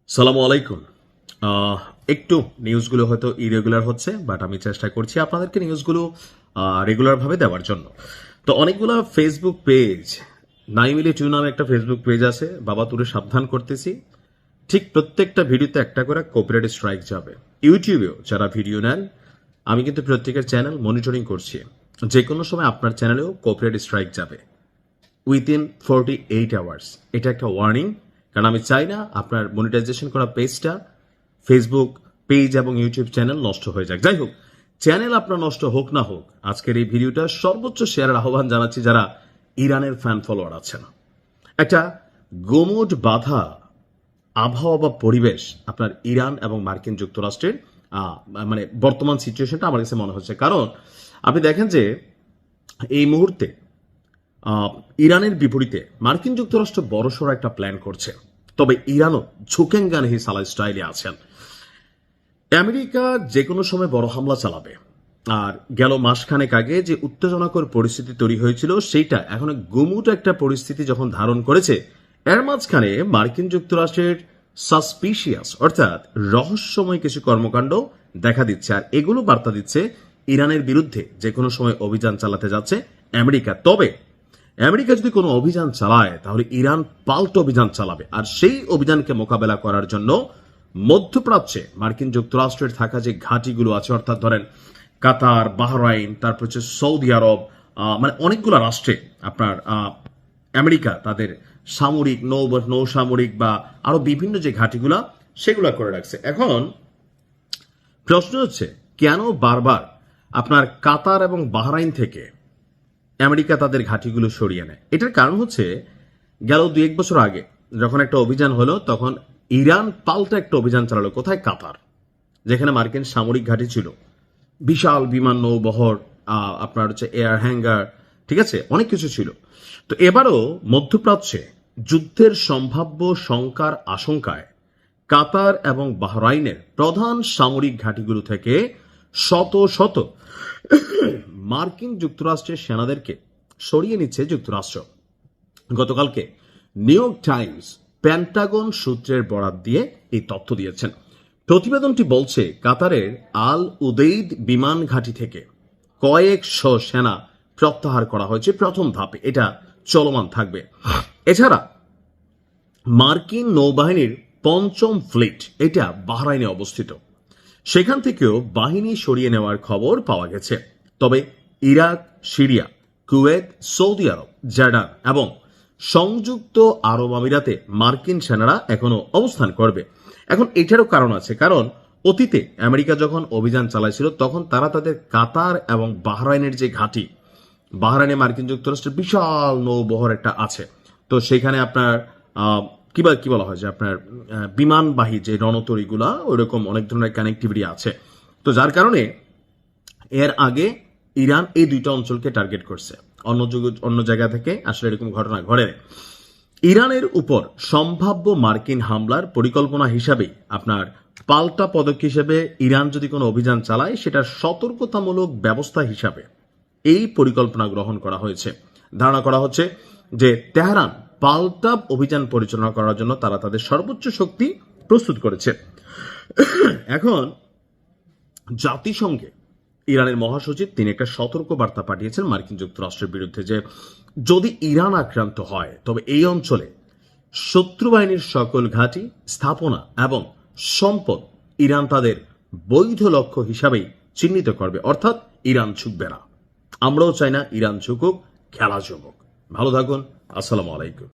সালামু আলাইকুম। একটু নিউজগুলো হয়তো ইরেগুলার হচ্ছে, বাট আমি চেষ্টা করছি আপনাদেরকে নিউজগুলো রেগুলারভাবে দেওয়ার জন্য। তো অনেকগুলো ফেসবুক পেজ, নাইমিলি টু নামে একটা ফেসবুক পেজ আছে, বাবা তুরে সাবধান করতেছি, ঠিক প্রত্যেকটা ভিডিওতে একটা করে কপিরাইট স্ট্রাইক যাবে। ইউটিউবেও যারা ভিডিও নেন, আমি কিন্তু প্রত্যেকের চ্যানেল মনিটরিং করছি, যে কোনো সময় আপনার চ্যানেলেও কপিরাইট স্ট্রাইক যাবে উইদিন 48 আওয়ার্স। এটা একটা ওয়ার্নিং, কারণ আমি চাই না আপনার মনিটাইজেশন করা পেজটা, ফেসবুক পেজ এবং ইউটিউব চ্যানেল নষ্ট হয়ে যাক। যাই হোক, চ্যানেল আপনার নষ্ট হোক না হোক, আজকের এই ভিডিওটা সর্বোচ্চ শেয়ারের আহ্বান জানাচ্ছি যারা ইরানের ফ্যান ফলোয়ার আছেন। একটা গোমট বাধা আবহাওয়া বা পরিবেশ আপনার ইরান এবং মার্কিন যুক্তরাষ্ট্রের মানে বর্তমান সিচুয়েশনটা আমার কাছে মনে হচ্ছে। কারণ আপনি দেখেন যে এই মুহূর্তে ইরানের বিপরীতে মার্কিন যুক্তরাষ্ট্র বড়সড় একটা প্ল্যান করছে, তবে ইরানও ঝুঁকেঙ্গানহি সালা স্টাইলে আছেন। আমেরিকা যে কোনো সময় বড় হামলা চালাবে, আর গেল মাসখানেক আগে যে উত্তেজনাকর পরিস্থিতি তৈরি হয়েছিল সেইটা এখন গুমুট একটা পরিস্থিতি যখন ধারণ করেছে, এর মাঝখানে মার্কিন যুক্তরাষ্ট্রের সাসপিশিয়াস অর্থাৎ রহস্যময় কিছু কর্মকাণ্ড দেখা দিচ্ছে, আর এগুলো বার্তা দিচ্ছে ইরানের বিরুদ্ধে যে কোনো সময় অভিযান চালাতে যাচ্ছে আমেরিকা। তবে আমেরিকা যদি কোনো অভিযান চালায় তাহলে ইরান পাল্টা অভিযান চালাবে, আর সেই অভিযানকে মোকাবেলা করার জন্য মধ্যপ্রাচ্যে মার্কিন যুক্তরাষ্ট্রের থাকা যে ঘাঁটিগুলো আছে, অর্থাৎ ধরেন কাতার, বাহরাইন, তারপর হচ্ছে সৌদি আরব, মানে অনেকগুলো রাষ্ট্রে আপনার আমেরিকা তাদের সামরিক নৌসামরিক বা আরো বিভিন্ন যে ঘাঁটিগুলা সেগুলা করে রাখছে। এখন প্রশ্ন হচ্ছে, কেন বারবার আপনার কাতার এবং বাহরাইন থেকে আমেরিকা তাদের ঘাঁটিগুলো সরিয়ে নেয়? এটার কারণ হচ্ছে, গেল 2-1 বছর আগে যখন একটা অভিযান হলো, তখন ইরান পাল্টা একটা অভিযান চালালো কোথায়? কাতার, যেখানে মার্কিন সামরিক ঘাঁটি ছিল, বিশাল বিমান নৌবহর, আপনার হচ্ছে এয়ার হ্যাঙ্গার, ঠিক আছে, অনেক কিছু ছিল। তো এবারও মধ্যপ্রাচ্যে যুদ্ধের সম্ভাব্য শঙ্কার আশঙ্কায় কাতার এবং বাহরাইনের প্রধান সামরিক ঘাঁটিগুলো থেকে শত শত মার্কিন যুক্তরাষ্ট্রের সেনাদেরকে সরিয়ে নিচ্ছে যুক্তরাষ্ট্র। গতকালকে নিউ ইয়র্ক টাইমস পেন্টাগন সূত্রের বরাত দিয়ে এই তথ্য দিয়েছেন। প্রতিবেদনটি বলছে, কাতারের আল উদেইদ বিমান ঘাঁটি থেকে কয়েকশো সেনা প্রত্যাহার করা হয়েছে প্রথম ধাপে, এটা চলমান থাকবে। এছাড়া মার্কিন নৌবাহিনীর 5ম ফ্লিট, এটা বাহরাইনে অবস্থিত, সেখান থেকেও বাহিনী সরিয়ে নেওয়ার খবর পাওয়া গেছে। তবে ইরাক, সিরিয়া, কুয়েত, সৌদি আরব, জর্ডান এবং সংযুক্ত আরব আমিরাতে মার্কিন সেনারা এখনো অবস্থান করবে। এখন এটারও কারণ আছে, কারণ অতীতে আমেরিকা যখন অভিযান চালাইছিল তখন তারা তাদের কাতার এবং বাহরাইনের যে ঘাঁটি, বাহরাইনে মার্কিন যুক্তরাষ্ট্রের বিশাল নৌবহর একটা আছে, তো সেখানে আপনার কি বলা হয় যে আপনার বিমানবাহী যে রণতরীগুলা, ওইরকম অনেক ধরনের কানেক্টিভিটি আছে। তো যার কারণে এর আগে ইরান এই দুইটা অঞ্চলকে টার্গেট করছে, অন্য জায়গা থেকে আসলে এরকম ঘটনা ঘটে। ইরানের উপর সম্ভাব্য মার্কিন হামলার পরিকল্পনা হিসাবেই আপনার পাল্টা পদক্ষেপ হিসেবে ইরান যদি কোনো অভিযান চালায়, সেটার সতর্কতামূলক ব্যবস্থা হিসাবে এই পরিকল্পনা গ্রহণ করা হয়েছে। ধারণা করা হচ্ছে যে তেহরান পাল্টা অভিযান পরিচালনা করার জন্য তারা তাদের সর্বোচ্চ শক্তি প্রস্তুত করেছে। এখন জাতিসংঘে ইরানের মহাসচিব তিনি একটা সতর্ক বার্তা পাঠিয়েছেন মার্কিন যুক্তরাষ্ট্রের বিরুদ্ধে, যে যদি ইরান আক্রান্ত হয় তবে এই অঞ্চলে শত্রু বাহিনীর সকল ঘাঁটি, স্থাপনা এবং সম্পদ ইরান তাদের বৈধ লক্ষ্য হিসাবেই চিহ্নিত করবে, অর্থাৎ ইরান ঝুঁকবে না। আমরাও চাই না ইরান ঝুঁকুক, খেলা জমুক। ভালো থাকুন, আসসালামু আলাইকুম।